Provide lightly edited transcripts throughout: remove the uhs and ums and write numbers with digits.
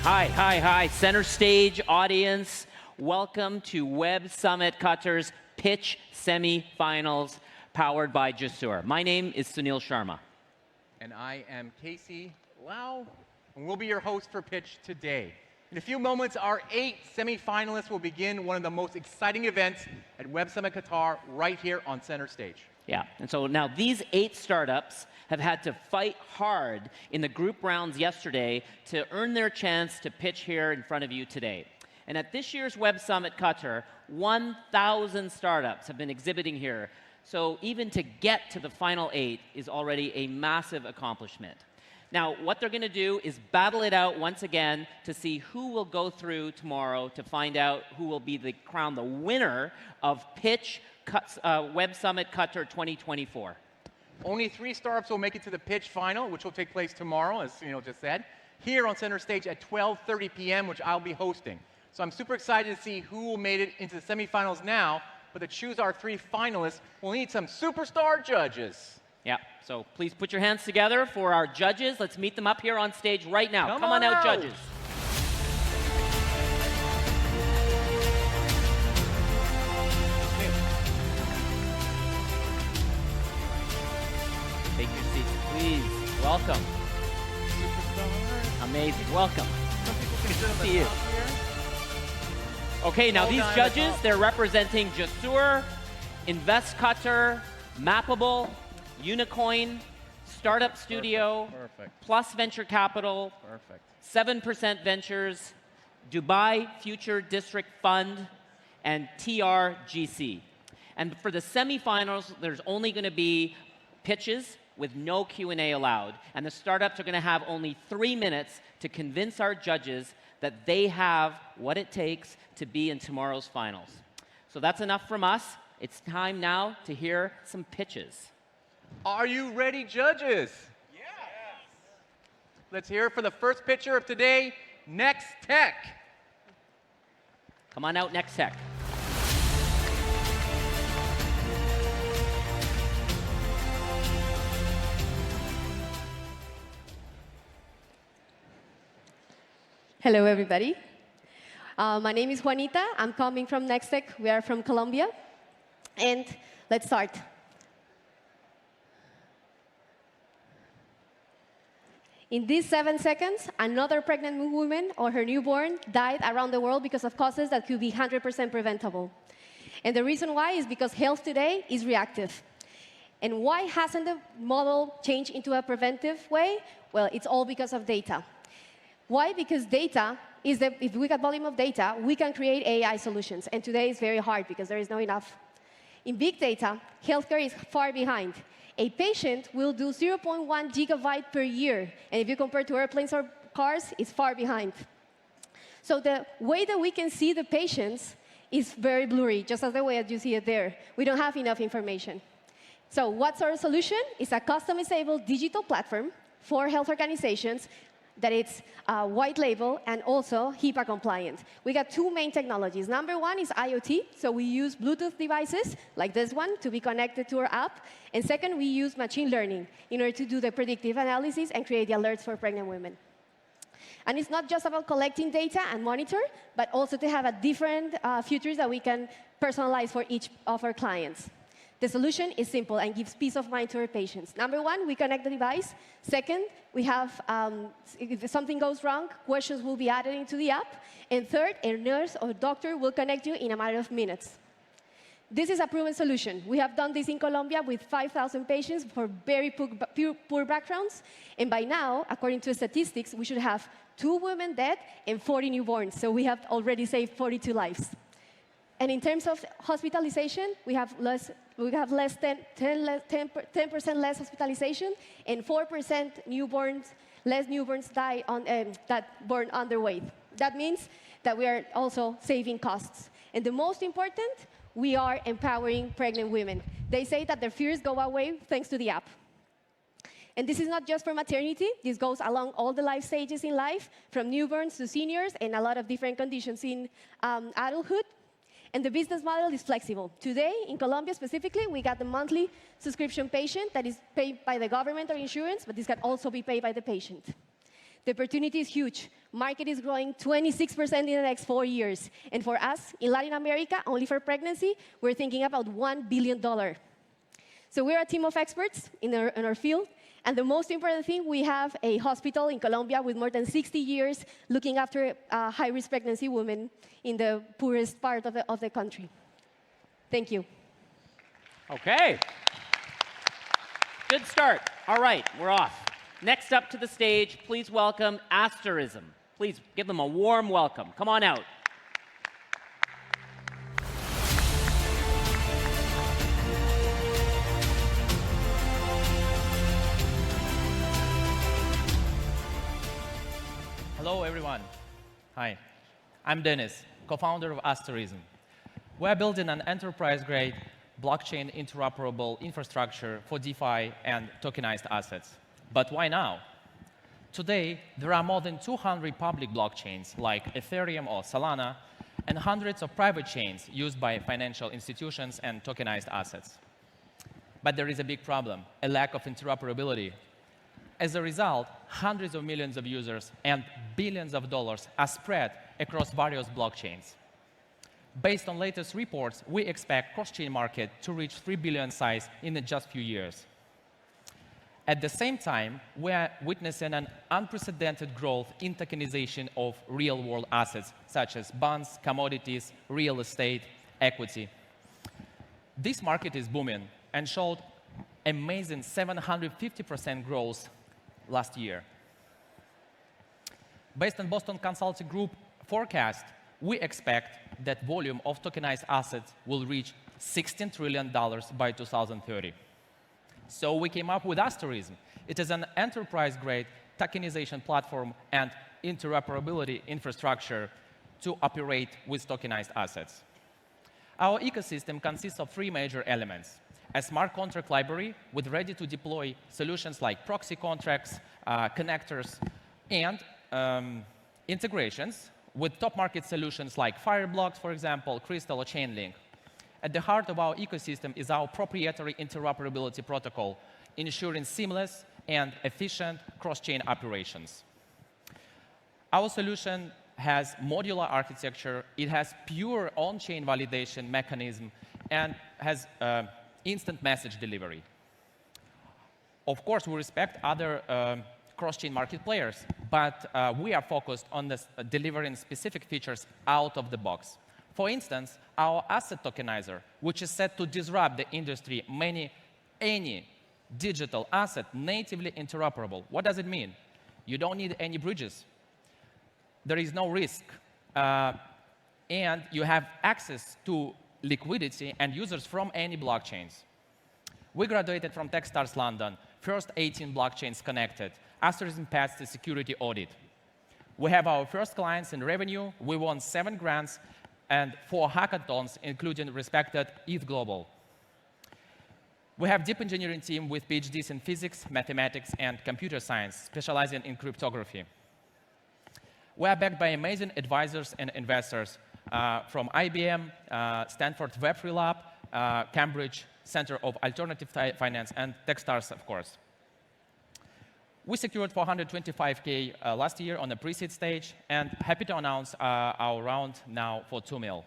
Hi. Center stage audience. Welcome to Web Summit Qatar's Pitch Semi-Finals, powered by Jasur. My name is Sunil Sharma. And I am Casey Lau, and we'll be your host for Pitch today. In a few moments, our 8 semi-finalists will begin one of the most exciting events at Web Summit Qatar right here on center stage. Yeah, and so now these 8 startups have had to fight hard in the group rounds yesterday to earn their chance to pitch here in front of you today. And at this year's Web Summit Qatar, 1,000 startups have been exhibiting here. So even to get to the final 8 is already a massive accomplishment. Now, what they're going to do is battle it out once again to see who will go through tomorrow to find out who will be crowned the winner of Pitch Web Summit Qatar 2024. Only 3 startups will make it to the pitch final, which will take place tomorrow, as Sunil just said, here on center stage at 12:30 p.m., which I'll be hosting. So I'm super excited to see who will made it into the semifinals now, but to choose our 3 finalists, we'll need some superstar judges. Yeah, so please put your hands together for our judges. Let's meet them up here on stage right now. Come on out, judges. Take your seats, please. Welcome. Amazing. Welcome. See you. Okay, now these judges, they're representing Jasur, Invest Qatar, Mappable, Unicoin, Startup Studio, Plus Venture Capital, 7% Ventures, Dubai Future District Fund, and TRGC. And for the semifinals, there's only going to be pitches with no Q&A allowed. And the startups are going to have only 3 minutes to convince our judges that they have what it takes to be in tomorrow's finals. So that's enough from us. It's time now to hear some pitches. Are you ready, judges? Yes. Let's hear it for the first pitcher of today, Next Tech. Come on out, Next Tech. Hello, everybody. My name is Juanita. I'm coming from Nextech. We are from Colombia. And let's start. In these 7 seconds, another pregnant woman or her newborn died around the world because of causes that could be 100% preventable. And the reason why is because health today is reactive. And why hasn't the model changed into a preventive way? Well, it's all because of data. Why? Because data is if we got volume of data, we can create AI solutions. And today is very hard because there is not enough. In big data, healthcare is far behind. A patient will do 0.1 gigabyte per year. And if you compare to airplanes or cars, it's far behind. So the way that we can see the patients is very blurry, just as the way that you see it there. We don't have enough information. So what's our solution? It's a customizable digital platform for health organizations that it's white label and also HIPAA compliant. We got 2 main technologies. Number 1 is IoT, so we use Bluetooth devices like this one to be connected to our app. And second, we use machine learning in order to do the predictive analysis and create the alerts for pregnant women. And it's not just about collecting data and monitor, but also to have a different features that we can personalize for each of our clients. The solution is simple and gives peace of mind to our patients. Number 1, we connect the device. Second, we have, if something goes wrong, questions will be added into the app. And third, a nurse or doctor will connect you in a matter of minutes. This is a proven solution. We have done this in Colombia with 5,000 patients for very poor backgrounds. And by now, according to statistics, we should have 2 women dead and 40 newborns. So we have already saved 42 lives. And in terms of hospitalization, we have less than 10% less hospitalization and 4% less newborns die that born underweight. That means that we are also saving costs. And the most important, we are empowering pregnant women. They say that their fears go away thanks to the app. And this is not just for maternity. This goes along all the life stages in life, from newborns to seniors and a lot of different conditions in adulthood. And the business model is flexible. Today, in Colombia specifically, we got the monthly subscription patient that is paid by the government or insurance, but this can also be paid by the patient. The opportunity is huge. Market is growing 26% in the next 4 years. And for us, in Latin America, only for pregnancy, we're thinking about $1 billion. So we're a team of experts in our field. And the most important thing, we have a hospital in Colombia with more than 60 years looking after high-risk pregnancy women in the poorest part of the country. Thank you. OK. Good start. All right, we're off. Next up to the stage, please welcome Asterism. Please give them a warm welcome. Come on out. Hello, everyone. Hi. I'm Dennis, co-founder of Asterism. We're building an enterprise-grade blockchain interoperable infrastructure for DeFi and tokenized assets. But why now? Today, there are more than 200 public blockchains like Ethereum or Solana, and hundreds of private chains used by financial institutions and tokenized assets. But there is a big problem, a lack of interoperability. As a result, hundreds of millions of users and billions of dollars are spread across various blockchains. Based on latest reports, we expect cross-chain market to reach 3 billion size in just a few years. At the same time, we are witnessing an unprecedented growth in tokenization of real-world assets, such as bonds, commodities, real estate, equity. This market is booming and showed amazing 750% growth last year. Based on Boston Consulting Group forecast, we expect that volume of tokenized assets will reach $16 trillion by 2030. So we came up with Asterism. It is an enterprise-grade tokenization platform and interoperability infrastructure to operate with tokenized assets. Our ecosystem consists of 3 major elements: a smart contract library with ready-to-deploy solutions like proxy contracts, connectors, and integrations with top market solutions like Fireblocks, for example, Crystal, or Chainlink. At the heart of our ecosystem is our proprietary interoperability protocol, ensuring seamless and efficient cross-chain operations. Our solution has modular architecture, it has pure on-chain validation mechanism, and has instant message delivery. Of course, we respect other cross-chain market players, but we are focused on delivering specific features out of the box. For instance, our asset tokenizer, which is set to disrupt the industry, any digital asset natively interoperable. What does it mean? You don't need any bridges. There is no risk. And you have access to liquidity and users from any blockchains. We graduated from Techstars London, first 18 blockchains connected. Asterism passed the security audit. We have our first clients in revenue. We won 7 grants and 4 hackathons, including respected ETH Global. We have a deep engineering team with PhDs in physics, mathematics, and computer science, specializing in cryptography. We are backed by amazing advisors and investors from IBM, Stanford Web3 Lab, Cambridge Center of Alternative Finance, and Techstars, of course. We secured $425K last year on the pre-seed stage, and happy to announce our round now for $2 million.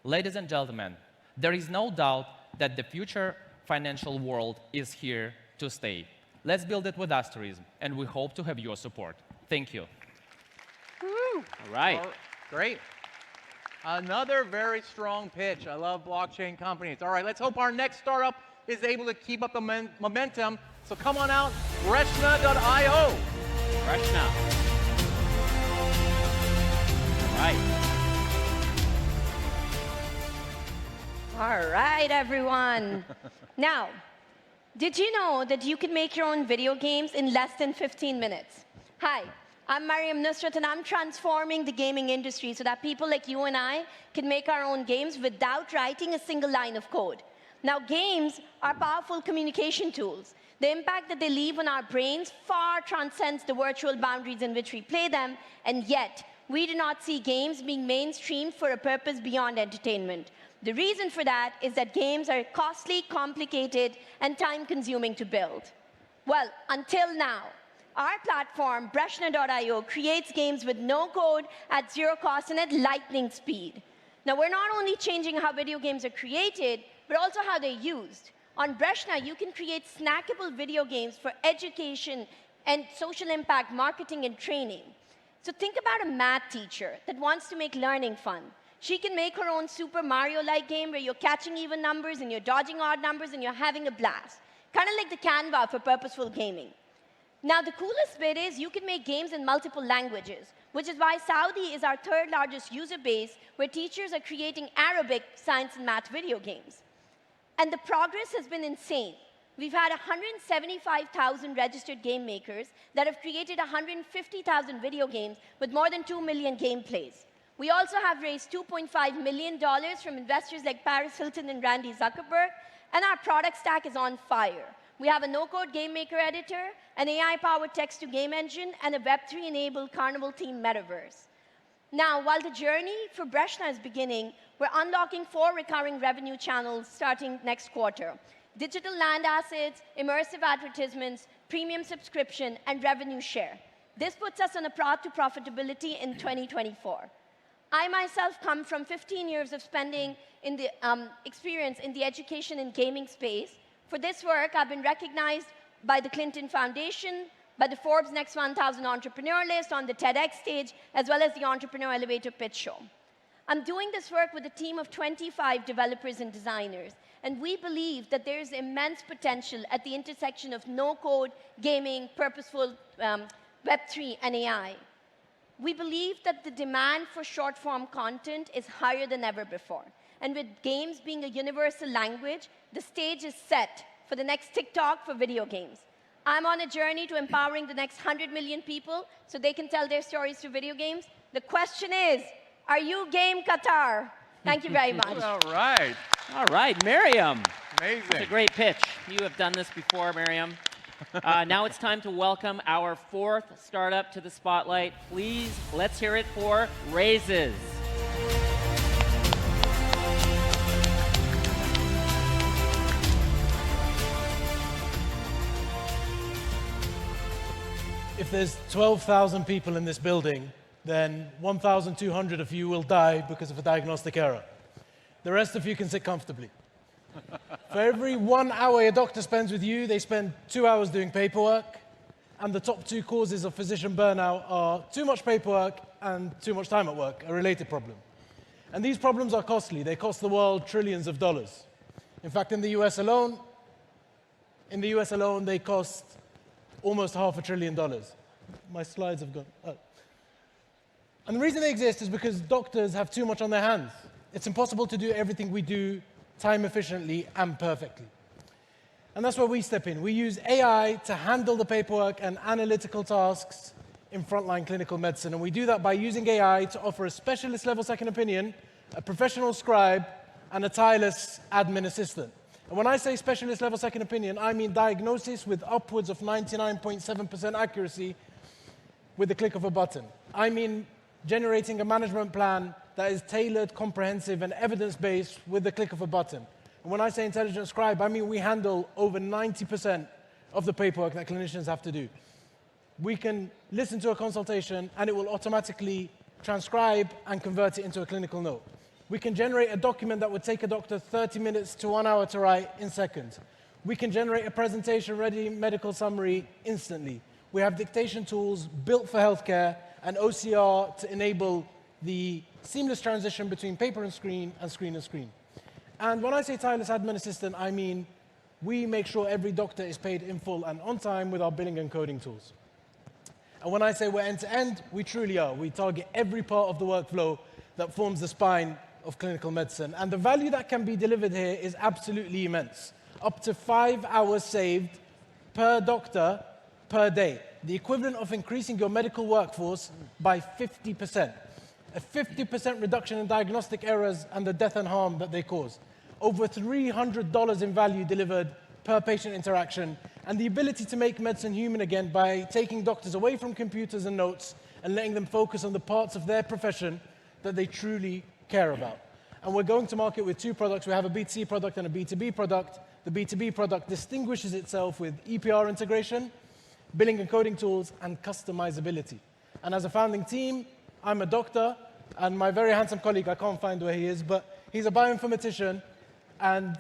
Ladies and gentlemen, there is no doubt that the future financial world is here to stay. Let's build it with Asterism, and we hope to have your support. Thank you. All right. Great. Another very strong pitch. I love blockchain companies. All right, let's hope our next startup is able to keep up the momentum. So come on out, Reshna.io. Reshna. All right. All right, everyone. Now, did you know that you can make your own video games in less than 15 minutes? Hi, I'm Mariam Nusrat, and I'm transforming the gaming industry so that people like you and I can make our own games without writing a single line of code. Now, games are powerful communication tools. The impact that they leave on our brains far transcends the virtual boundaries in which we play them, and yet, we do not see games being mainstreamed for a purpose beyond entertainment. The reason for that is that games are costly, complicated, and time-consuming to build. Well, until now. Our platform, Breshna.io, creates games with no code, at zero cost, and at lightning speed. Now, we're not only changing how video games are created, but also how they're used. On Breshna, you can create snackable video games for education and social impact marketing and training. So think about a math teacher that wants to make learning fun. She can make her own Super Mario-like game where you're catching even numbers and you're dodging odd numbers and you're having a blast. Kind of like the Canva for purposeful gaming. Now, the coolest bit is you can make games in multiple languages, which is why Saudi is our third largest user base, where teachers are creating Arabic, science, and math video games. And the progress has been insane. We've had 175,000 registered game makers that have created 150,000 video games with more than 2 million gameplays. We also have raised $2.5 million from investors like Paris Hilton and Randy Zuckerberg, and our product stack is on fire. We have a no-code game maker editor, an AI-powered text-to-game engine, and a Web3-enabled Carnival-themed metaverse. Now, while the journey for Breshna is beginning, we're unlocking 4 recurring revenue channels starting next quarter: digital land assets, immersive advertisements, premium subscription, and revenue share. This puts us on a path to profitability in 2024. I myself come from 15 years of spending in the experience in the education and gaming space. For this work, I've been recognized by the Clinton Foundation, by the Forbes Next 1000 Entrepreneur list, on the TEDx stage, as well as the Entrepreneur Elevator Pitch Show. I'm doing this work with a team of 25 developers and designers, and we believe that there is immense potential at the intersection of no-code, gaming, purposeful Web3, and AI. We believe that the demand for short-form content is higher than ever before. And with games being a universal language, the stage is set for the next TikTok for video games. I'm on a journey to empowering the next 100 million people so they can tell their stories through video games. The question is, are you game, Qatar? Thank you very much. All right. All right, Miriam. Amazing. That's a great pitch. You have done this before, Miriam. Now it's time to welcome our 4th startup to the spotlight. Please, let's hear it for Raises. If there's 12,000 people in this building, then 1,200 of you will die because of a diagnostic error. The rest of you can sit comfortably. For every 1 hour a doctor spends with you, they spend 2 hours doing paperwork. And the top 2 causes of physician burnout are too much paperwork and too much time at work, a related problem. And these problems are costly. They cost the world trillions of dollars. In fact, in the US alone, they cost almost $500 billion. My slides have gone. Oh. And the reason they exist is because doctors have too much on their hands. It's impossible to do everything we do time efficiently and perfectly. And that's where we step in. We use AI to handle the paperwork and analytical tasks in frontline clinical medicine. And we do that by using AI to offer a specialist level second opinion, a professional scribe, and a tireless admin assistant. And when I say specialist level second opinion, I mean diagnosis with upwards of 99.7% accuracy with the click of a button. I mean generating a management plan that is tailored, comprehensive, and evidence-based with the click of a button. And when I say intelligent scribe, I mean we handle over 90% of the paperwork that clinicians have to do. We can listen to a consultation, and it will automatically transcribe and convert it into a clinical note. We can generate a document that would take a doctor 30 minutes to 1 hour to write in seconds. We can generate a presentation-ready medical summary instantly. We have dictation tools built for healthcare and OCR to enable the seamless transition between paper and screen and screen and screen. And when I say tireless admin assistant, I mean we make sure every doctor is paid in full and on time with our billing and coding tools. And when I say we're end-to-end, we truly are. We target every part of the workflow that forms the spine of clinical medicine. And the value that can be delivered here is absolutely immense. Up to 5 hours saved per doctor per day, the equivalent of increasing your medical workforce by 50%. A 50% reduction in diagnostic errors and the death and harm that they cause. Over $300 in value delivered per patient interaction, and the ability to make medicine human again by taking doctors away from computers and notes and letting them focus on the parts of their profession that they truly care about. And we're going to market with 2 products. We have a B2C product and a B2B product. The B2B product distinguishes itself with EPR integration, billing and coding tools, and customizability. And as a founding team, I'm a doctor, and my very handsome colleague, I can't find where he is, but he's a bioinformatician, and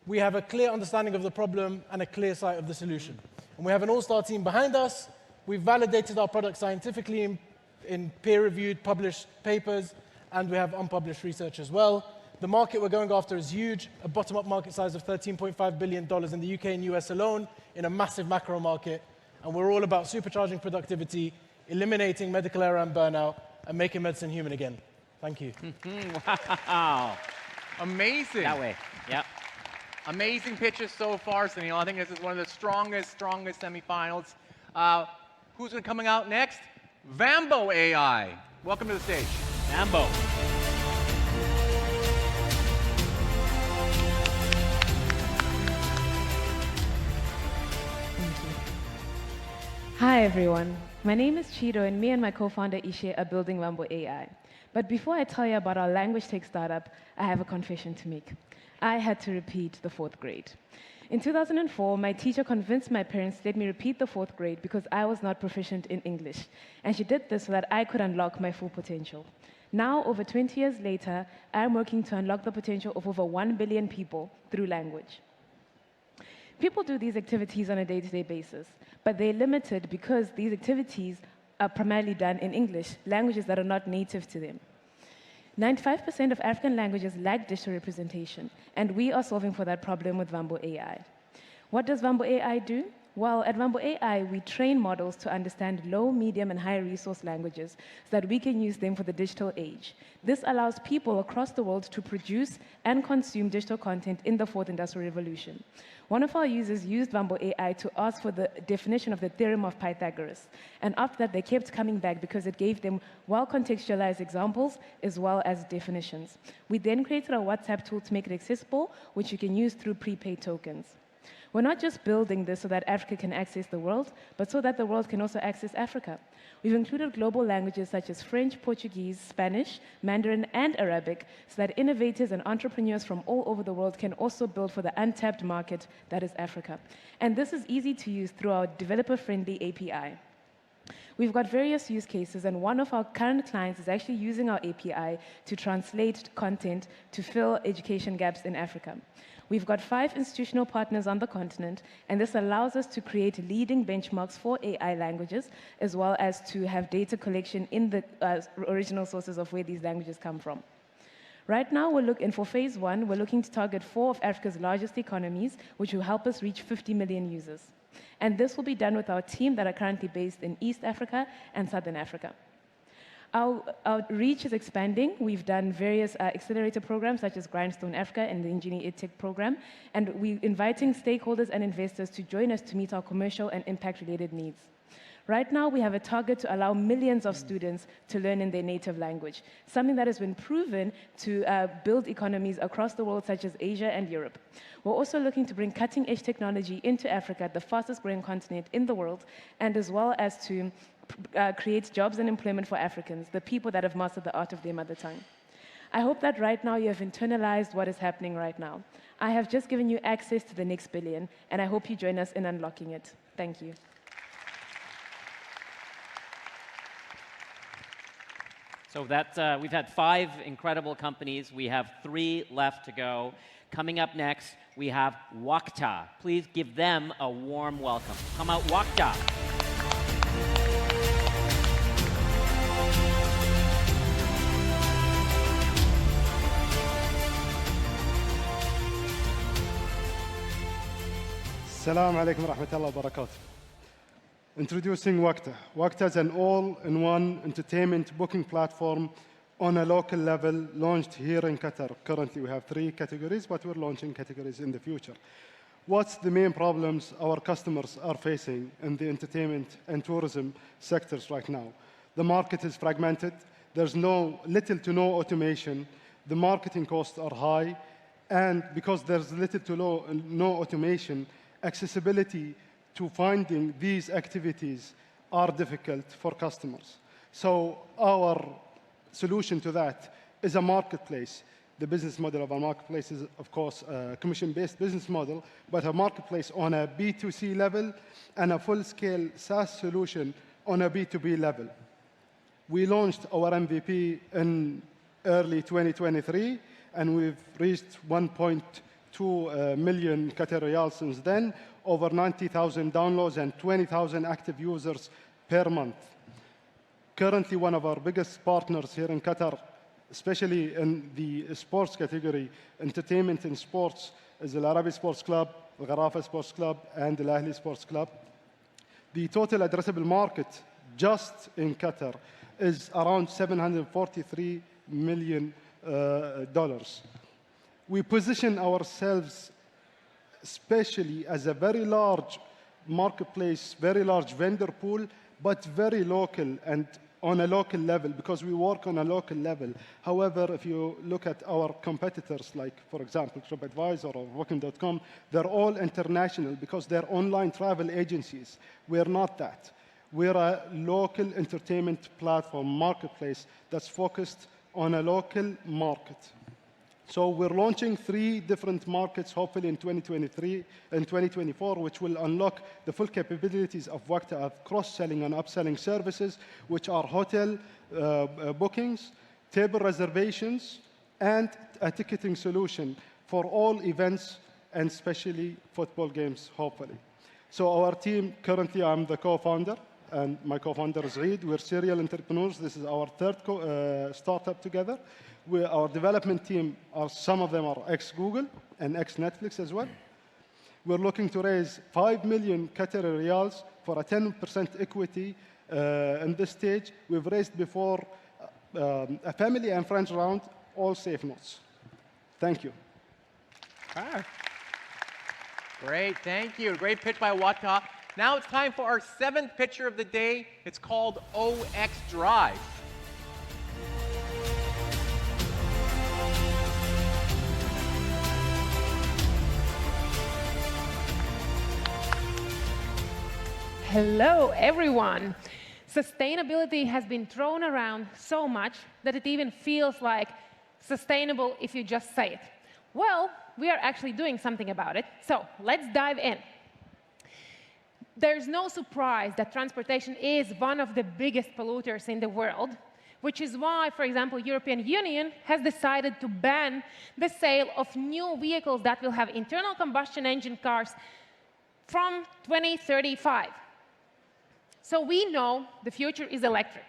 we have a clear understanding of the problem and a clear sight of the solution. And we have an all-star team behind us. We've validated our product scientifically in peer-reviewed, published papers, and we have unpublished research as well. The market we're going after is huge, a bottom-up market size of $13.5 billion in the UK and US alone, in a massive macro market. And we're all about supercharging productivity, eliminating medical error and burnout, and making medicine human again. Thank you. Wow. Amazing. That way. Yep. Amazing pitches so far, Sunil. I think this is one of the strongest semifinals. Who's coming out next? Vambo AI. Welcome to the stage. Vambo. Hi, everyone. My name is Chido, and me and my co-founder Ishe are building Wambo AI. But before I tell you about our language tech startup, I have a confession to make. I had to repeat the 4th grade. In 2004, my teacher convinced my parents to let me repeat the 4th grade because I was not proficient in English. And she did this so that I could unlock my full potential. Now, over 20 years later, I'm working to unlock the potential of over 1 billion people through language. People do these activities on a day-to-day basis, but they're limited because these activities are primarily done in English, languages that are not native to them. 95% of African languages lack digital representation, and we are solving for that problem with Vambo AI. What does Vambo AI do? Well, at Vambo AI, we train models to understand low, medium, and high resource languages so that we can use them for the digital age. This allows people across the world to produce and consume digital content in the 4th Industrial Revolution. One of our users used Vambo AI to ask for the definition of the theorem of Pythagoras. And after that, they kept coming back because it gave them well-contextualized examples as well as definitions. We then created a WhatsApp tool to make it accessible, which you can use through prepaid tokens. We're not just building this so that Africa can access the world, but so that the world can also access Africa. We've included global languages such as French, Portuguese, Spanish, Mandarin, and Arabic, so that innovators and entrepreneurs from all over the world can also build for the untapped market that is Africa. And this is easy to use through our developer-friendly API. We've got various use cases, and one of our current clients is actually using our API to translate content to fill education gaps in Africa. We've got 5 institutional partners on the continent, and this allows us to create leading benchmarks for AI languages, as well as to have data collection in the original sources of where these languages come from. Right now, for phase 1, we're looking to target 4 of Africa's largest economies, which will help us reach 50 million users. And this will be done with our team that are currently based in East Africa and Southern Africa. Our reach is expanding. We've done various accelerator programs, such as Grindstone Africa and the Engineer EdTech program, and we're inviting stakeholders and investors to join us to meet our commercial and impact-related needs. Right now, we have a target to allow millions of students to learn in their native language, something that has been proven to build economies across the world, such as Asia and Europe. We're also looking to bring cutting-edge technology into Africa, the fastest-growing continent in the world, and as well as to create jobs and employment for Africans, the people that have mastered the art of their mother tongue. I hope that right now you have internalized what is happening right now. I have just given you access to the next billion, and I hope you join us in unlocking it. Thank you. So we've had 5 incredible companies. We have 3 left to go. Coming up next, we have Wakta. Please give them a warm welcome. Come out, Wakta. Assalamu alaikum wa rahmatullahi wa barakatuh. Introducing Wakta. Wakta is an all-in-one entertainment booking platform on a local level, launched here in Qatar. Currently, we have 3 categories, but we're launching categories in the future. What's the main problems our customers are facing in the entertainment and tourism sectors right now? The market is fragmented. There's little to no automation. The marketing costs are high. And because there's little to no automation, accessibility to finding these activities are difficult for customers. So our solution to that is a marketplace The business model of our marketplace is, of course, a commission-based business model, but a marketplace on a B2C level and a full-scale SaaS solution on a B2B level. We launched our MVP in early 2023, and we've reached 1.2 million Qatari riyals since then, over 90,000 downloads and 20,000 active users per month. Currently, one of our biggest partners here in Qatar, especially in the sports category, entertainment and sports, is the Arabi Sports Club, the Gharafa Sports Club, and the Ahli Sports Club. The total addressable market just in Qatar is around $743 million. We position ourselves especially as a very large marketplace, very large vendor pool, but very local and on a local level, because we work on a local level. However, if you look at our competitors, like, for example, TripAdvisor or Booking.com, they're all international because they're online travel agencies. We're not that. We're a local entertainment platform marketplace that's focused on a local market. So we're launching 3 different markets, hopefully in 2023 and 2024, which will unlock the full capabilities of Waqta of cross-selling and upselling services, which are hotel bookings, table reservations, and a ticketing solution for all events, and especially football games, hopefully. So our team, currently I'm the co-founder, and my co-founder is Eid. We're serial entrepreneurs. This is our 3rd startup together. Our development team, some of them are ex-Google and ex-Netflix as well. We're looking to raise 5 million Qatari riyals for a 10% equity in this stage. We've raised before a family and friends round, all safe notes. Thank you. Great, thank you. Great pitch by Waqta. Now it's time for our 7th picture of the day. It's called OX Drive. Hello, everyone. Sustainability has been thrown around so much that it even feels like sustainable if you just say it. Well, we are actually doing something about it, so let's dive in. There's no surprise that transportation is one of the biggest polluters in the world, which is why, for example, European Union has decided to ban the sale of new vehicles that will have internal combustion engine cars from 2035. So we know the future is electric,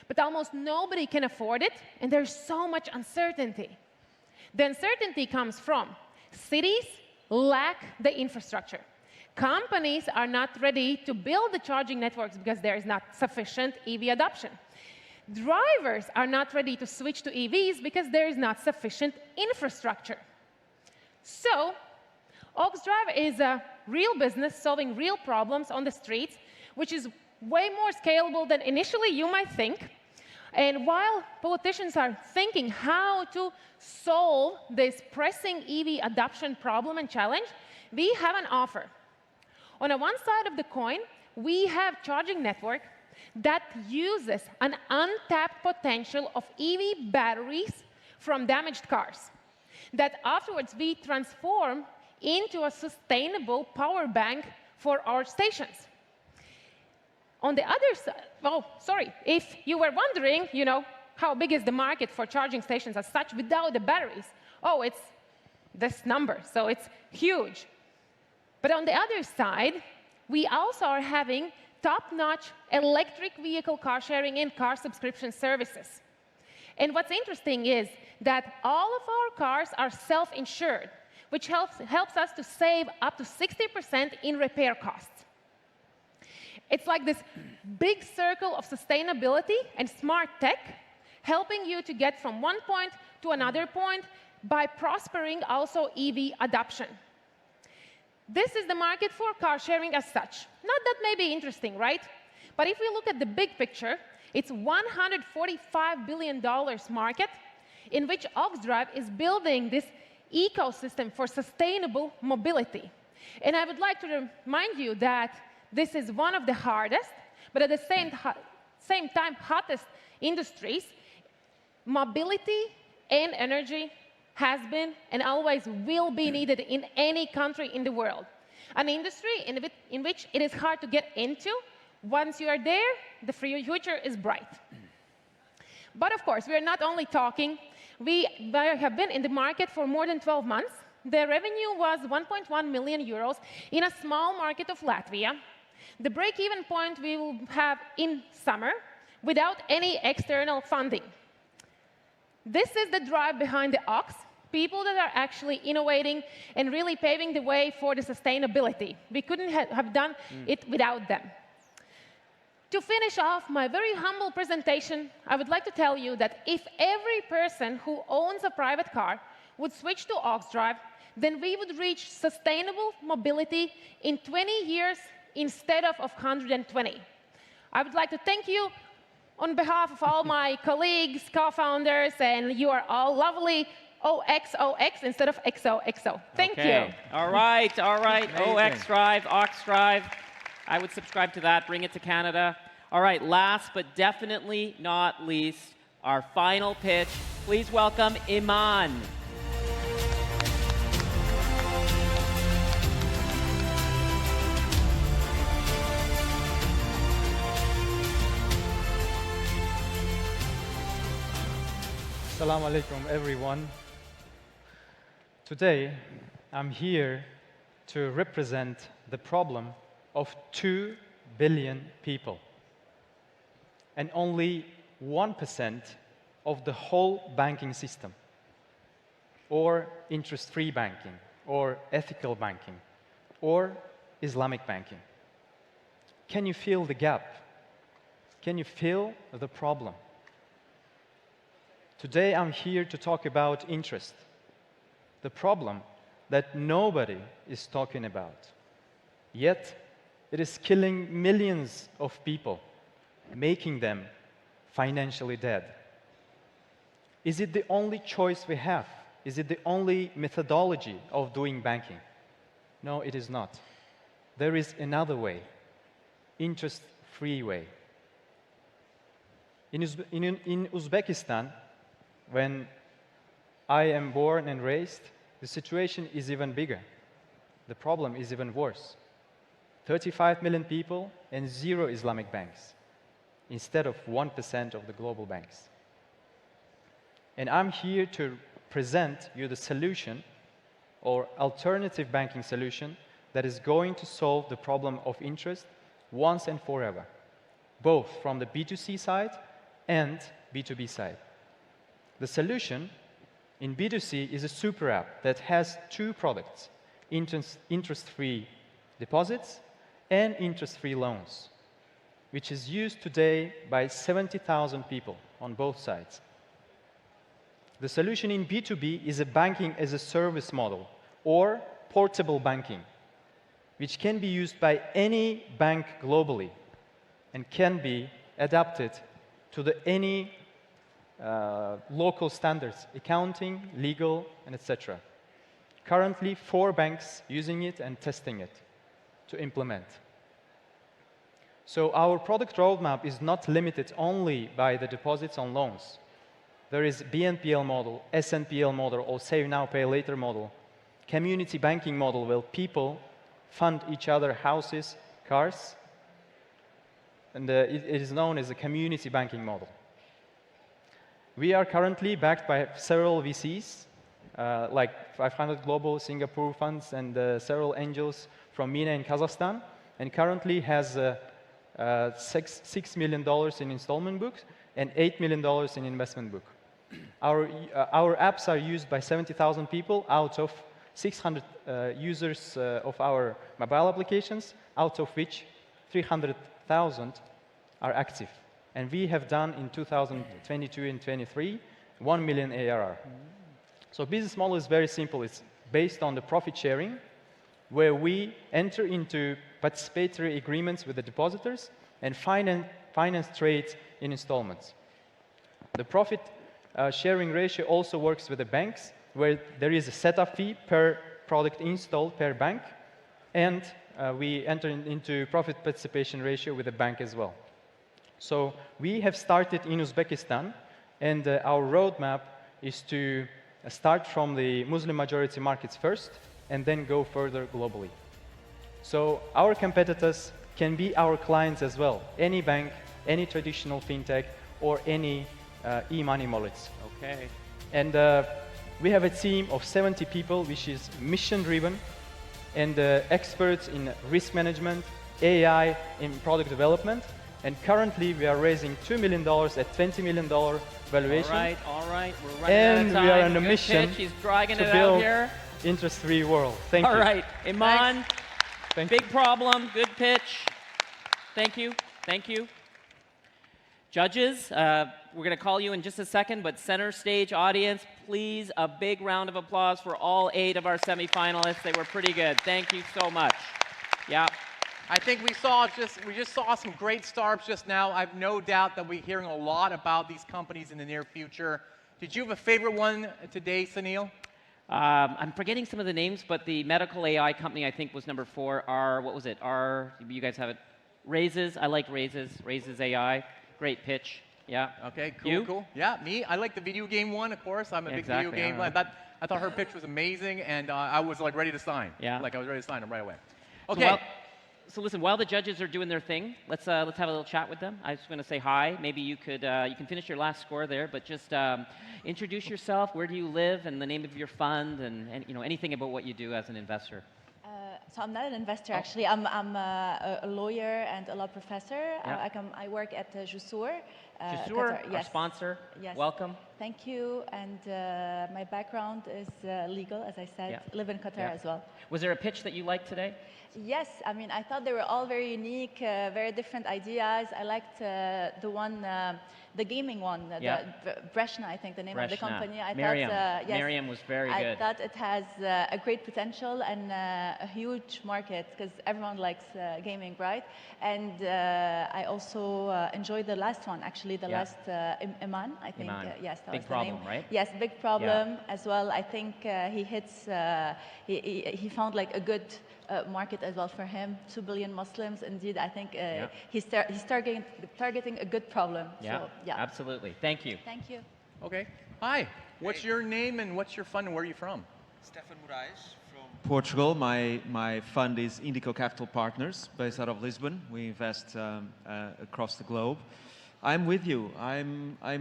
but almost nobody can afford it, and there's so much uncertainty. The uncertainty comes from cities lack the infrastructure. Companies are not ready to build the charging networks because there is not sufficient EV adoption. Drivers are not ready to switch to EVs because there is not sufficient infrastructure. So, Ox Drive is a real business solving real problems on the streets, which is way more scalable than initially you might think. And while politicians are thinking how to solve this pressing EV adoption problem and challenge, we have an offer. On one side of the coin, we have charging network that uses an untapped potential of EV batteries from damaged cars that afterwards we transform into a sustainable power bank for our stations. On the other side, if you were wondering, how big is the market for charging stations as such without the batteries? Oh, it's this number, so it's huge. But on the other side, we also are having top-notch electric vehicle car sharing and car subscription services. And what's interesting is that all of our cars are self-insured, which helps us to save up to 60% in repair costs. It's like this big circle of sustainability and smart tech, helping you to get from one point to another point by prospering also EV adoption. This is the market for car sharing as such. Not that may be interesting, right? But if we look at the big picture, it's $145 billion market in which Ox Drive is building this ecosystem for sustainable mobility. And I would like to remind you that this is one of the hardest, but at the same time, hottest industries. Mobility and energy has been and always will be needed in any country in the world. An industry in which it is hard to get into. Once you are there, the future is bright. But of course, we are not only talking. We have been in the market for more than 12 months. The revenue was 1.1 million euros in a small market of Latvia. The break-even point we will have in summer without any external funding. This is the drive behind the Ox, people that are actually innovating and really paving the way for the sustainability. We couldn't have done it without them. To finish off my very humble presentation, I would like to tell you that if every person who owns a private car would switch to Ox Drive, then we would reach sustainable mobility in 20 years instead of 120. I would like to thank you on behalf of all my colleagues, co-founders, and you are all lovely. OXOX instead of XOXO. Thank you. All right, all right. OX Drive, Ox Drive. I would subscribe to that, bring it to Canada. All right, last but definitely not least, our final pitch. Please welcome Iman. Assalamu alaikum, everyone. Today, I'm here to represent the problem of 2 billion people and only 1% of the whole banking system, or interest-free banking, or ethical banking, or Islamic banking. Can you feel the gap? Can you feel the problem? Today, I'm here to talk about interest, the problem that nobody is talking about. Yet, it is killing millions of people, making them financially dead. Is it the only choice we have? Is it the only methodology of doing banking? No, it is not. There is another way, interest-free way. In Uzbekistan, when I am born and raised, the situation is even bigger. The problem is even worse. 35 million people and 0 Islamic banks, instead of 1% of the global banks. And I'm here to present you the solution, or alternative banking solution, that is going to solve the problem of interest once and forever, both from the B2C side and B2B side. The solution in B2C is a super app that has 2 products, interest-free deposits and interest-free loans, which is used today by 70,000 people on both sides. The solution in B2B is a banking as a service model, or portable banking, which can be used by any bank globally and can be adapted to any local standards, accounting, legal, and etc. Currently, 4 banks using it and testing it to implement. So our product roadmap is not limited only by the deposits on loans. There is BNPL model, SNPL model, or Save Now, Pay Later model, community banking model where people fund each other houses, cars, and it is known as a community banking model. We are currently backed by several VCs, like 500 Global, Singapore funds, and several angels from MENA and Kazakhstan, and currently has $6 million in installment books and $8 million in investment book. Our apps are used by 70,000 people out of 600 users of our mobile applications, out of which 300,000 are active. And we have done in 2022 and 23, 1 million ARR. So business model is very simple. It's based on the profit sharing, where we enter into participatory agreements with the depositors and finance trades in installments. The profit sharing ratio also works with the banks, where there is a setup fee per product installed per bank, and we enter into profit participation ratio with the bank as well. So we have started in Uzbekistan, and our roadmap is to start from the Muslim majority markets first and then go further globally. So our competitors can be our clients as well. Any bank, any traditional fintech, or any e-money wallets. Okay. And we have a team of 70 people, which is mission-driven, and experts in risk management, AI, in product development. And currently, we are raising $2 million at $20 million valuation. All right, we're running out of time. And we are on a Good mission pitch. He's dragging to it out build here. interest-free world. Thank you. All right, Iman, Thank big you. problem, good pitch. Thank you, thank you. Judges, we're going to call you in just a second, but center stage audience, please, a big round of applause for all 8 of our semifinalists. They were pretty good. Thank you so much. Yeah. I think we just saw some great startups just now. I have no doubt that we're hearing a lot about these companies in the near future. Did you have a favorite one today, Sunil? I'm forgetting some of the names, but the medical AI company I think was number 4. What was it? You guys have it. Raises. I like Raises. Raises AI. Great pitch. Yeah. Okay. Cool. You? Cool. Yeah. Me. I like the video game one. Of course, I'm a big video game. I thought her pitch was amazing, and I was like ready to sign. Yeah. Like I was ready to sign them right away. Okay. So listen, while the judges are doing their thing, let's have a little chat with them. I was going to say hi. Maybe you could you can finish your last score there, but just introduce yourself. Where do you live, and the name of your fund, and you know anything about what you do as an investor. So I'm not an investor, actually. I'm a lawyer and a law professor. Yeah. I work at Jusur. Jusur, Qatar. our sponsor. Yes. Welcome. Thank you. And my background is legal, as I said. Yeah. Live in Qatar as well. Was there a pitch that you liked today? Yes, I mean, I thought they were all very unique, very different ideas. I liked the one, the gaming one, Breshna, I think the name of the company. I Miriam. thought, yes, Miriam was very good. I thought it has a great potential and a huge market because everyone likes gaming, right? And I also enjoyed the last one, actually, the last Iman, I think. Iman. Yes, that Big was problem, the name. right? Yes, big problem as well. I think he hits, he found like a good market as well for him. 2 billion Muslims, indeed. I think he's targeting a good problem. Yeah, so, yeah, absolutely. Thank you. Thank you. Okay. Hi. What's your name and what's your fund and where are you from? Stefan Moraes from Portugal. My fund is Indico Capital Partners, based out of Lisbon. We invest across the globe. I'm with you. I'm a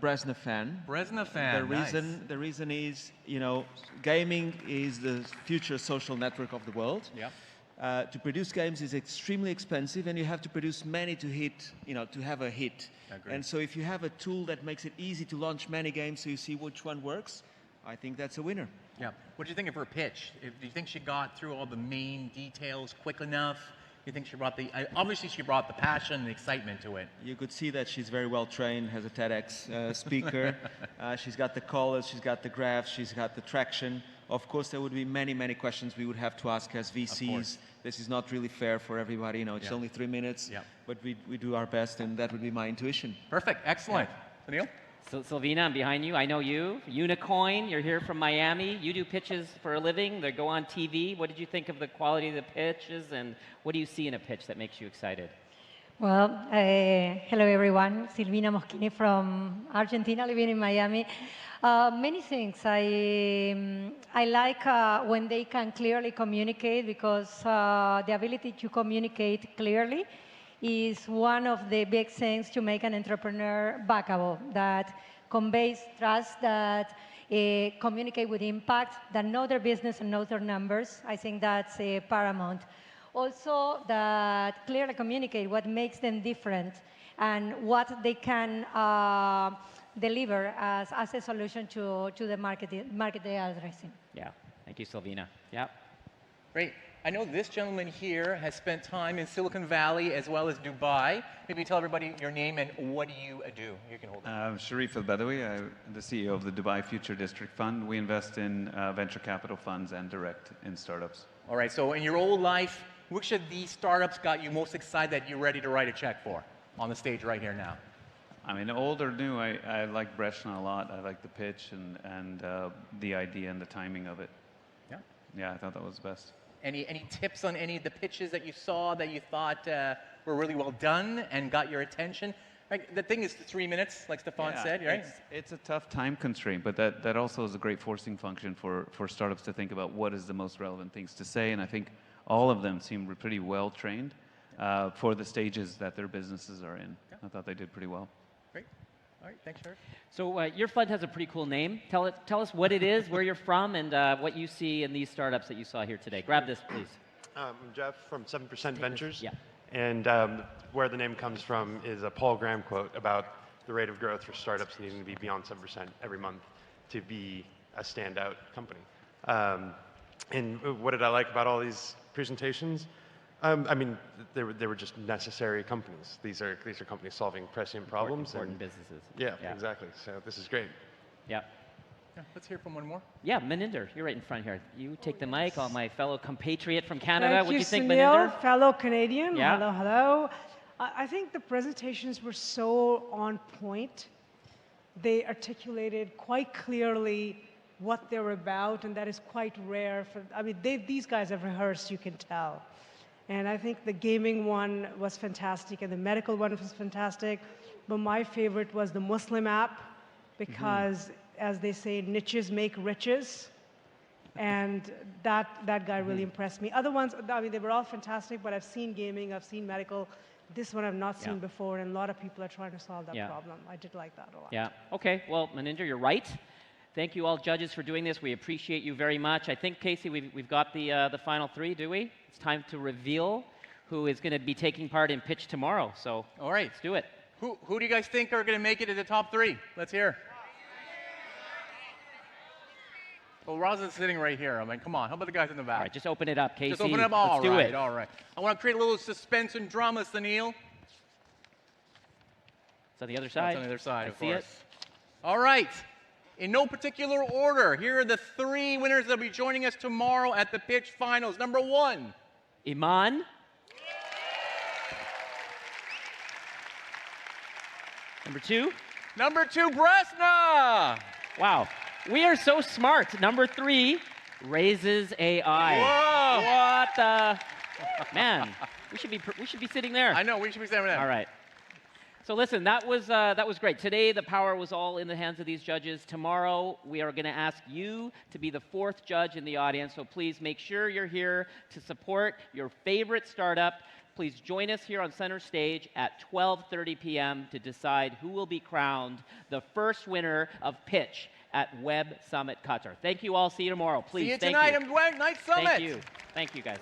Bresna fan. Bresna fan. The reason is, you know, gaming is the future social network of the world. Yeah. To produce games is extremely expensive, and you have to produce many to hit, you know, to have a hit. Agreed. And so, if you have a tool that makes it easy to launch many games, so you see which one works, I think that's a winner. Yeah. What do you think of her pitch? Do you think she got through all the main details quick enough? You think she brought obviously she brought the passion and excitement to it. You could see that she's very well trained, has a TEDx speaker. She's got the colors, she's got the graphs, she's got the traction. Of course, there would be many, many questions we would have to ask as VCs. This is not really fair for everybody. You know, it's only 3 minutes, but we do our best, and that would be my intuition. Perfect. Excellent. Sunil? So, Silvina, I'm behind you. I know you. Unicoin, you're here from Miami. You do pitches for a living. They go on TV. What did you think of the quality of the pitches, and what do you see in a pitch that makes you excited? Well, hello everyone. Silvina Moschini from Argentina, living in Miami. Many things. I like when they can clearly communicate, because the ability to communicate clearly is one of the big things to make an entrepreneur backable, that conveys trust, that communicate with impact, that know their business and know their numbers. I think that's paramount. Also, that clearly communicate what makes them different and what they can deliver as a solution to the market they are addressing. Yeah. Thank you, Silvina. Yeah. Great. I know this gentleman here has spent time in Silicon Valley as well as Dubai. Maybe tell everybody your name and what do you do? You can hold it. I'm Sharif Al-Badawi. I'm the CEO of the Dubai Future District Fund. We invest in venture capital funds and direct in startups. All right, so in your old life, which of these startups got you most excited that you're ready to write a check for on the stage right here now? I mean, old or new, I like Breshna a lot. I like the pitch and the idea and the timing of it. Yeah. Yeah, I thought that was the best. Any tips on any of the pitches that you saw that you thought were really well done and got your attention? Like, the thing is 3 minutes, like Stefan said, right? It's a tough time constraint, but that also is a great forcing function for startups to think about what is the most relevant things to say. And I think all of them seem pretty well trained for the stages that their businesses are in. I thought they did pretty well. Great. All right, thanks, Sheriff. So your fund has a pretty cool name. Tell us what it is, where you're from, and what you see in these startups that you saw here today. Grab this, please. I'm Jeff from 7% Ventures. Yeah. And where the name comes from is a Paul Graham quote about the rate of growth for startups needing to be beyond 7% every month to be a standout company. And what did I like about all these presentations? I mean, they were just necessary companies. These are companies solving prescient problems. Important businesses. Yeah, exactly. So this is great. Yeah. Yeah, let's hear from one more. Yeah, Maninder, you're right in front here. You take the mic, my fellow compatriot from Canada. What do you think, Sunil, Maninder? fellow Canadian. Yeah. Hello, hello. I think the presentations were so on point. They articulated quite clearly what they're about, and that is quite rare. I mean, these guys have rehearsed, you can tell. And I think the gaming one was fantastic, and the medical one was fantastic. But my favorite was the Muslim app, because as they say, niches make riches. And that guy really impressed me. Other ones, I mean, they were all fantastic, but I've seen gaming, I've seen medical. This one I've not seen before, and a lot of people are trying to solve that problem. I did like that a lot. Yeah, okay, well, Maninder, you're right. Thank you all judges for doing this. We appreciate you very much. I think, Casey, we've got the final three, do we? It's time to reveal who is going to be taking part in pitch tomorrow. So, all right, let's do it. Who do you guys think are going to make it to the top three? Let's hear. Well, Rosin's sitting right here. I mean, come on. How about the guys in the back? All right, just open it up, Casey. Just open it up. All Let's do right, it. all right. I want to create a little suspense and drama, Sunil. It's on the other side. It's on the other side, of see course. it. All right. In no particular order, here are the three winners that will be joining us tomorrow at the pitch finals. Number one, Iman. Number two. Number two, Bresna. Wow. We are so smart. Number three, Raises AI. Whoa. What the? Man, we should be sitting there. I know, we should be sitting there. All right. So listen, that was great. Today, the power was all in the hands of these judges. Tomorrow, we are going to ask you to be the fourth judge in the audience. So please make sure you're here to support your favorite startup. Please join us here on center stage at 12:30 p.m. to decide who will be crowned the first winner of pitch at Web Summit Qatar. Thank you all. See you tomorrow. Please. See you tonight at Web Summit. Thank you. Thank you, guys.